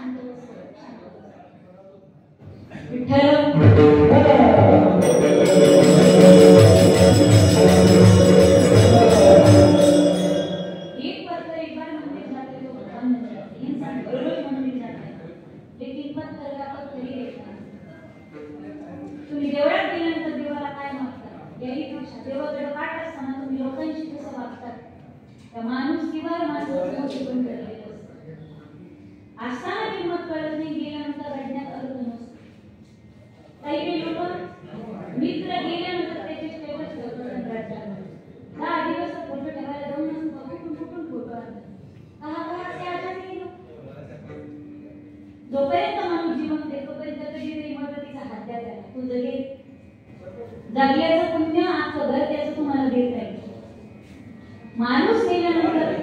शांत बस विठ्ठल एक पत्थर एक बार मंदिर जाते तो भगवान मिल जाते, इंसान रोज मंदिर जाता है लेकिन पत्थर का पत्थर ही रहता। तुम्ही देवळात गेल्यानंतर देवाला काय मागता याही पेक्षा देवाकडे पाठ असताना तुम्ही लोकांशी कसं वागतात त्या माणुसकीवर माझं मोठे पण ठरलेलं असतं। असताना किंमत कळत नाही, गेल्यानंतर रडण्यात अर्थ नसतो। काही लोक मित्र गेल्यानंतर त्याचे स्टेटस ठेवतात रडतात, 10 दिवस फोटो ठेवायला जाऊन नसतो कुठून फोटो आणतात ते आठवण येईल। जोपर्यंत माणूस जिवंत आहे तोपर्यंत कधी तरी मदतीचा हात द्यायचा, तू जगेल जगल्याचं पुण्य आजचं घर त्याचं तुम्हाला देत राहील। माणूस गेल्यानंतर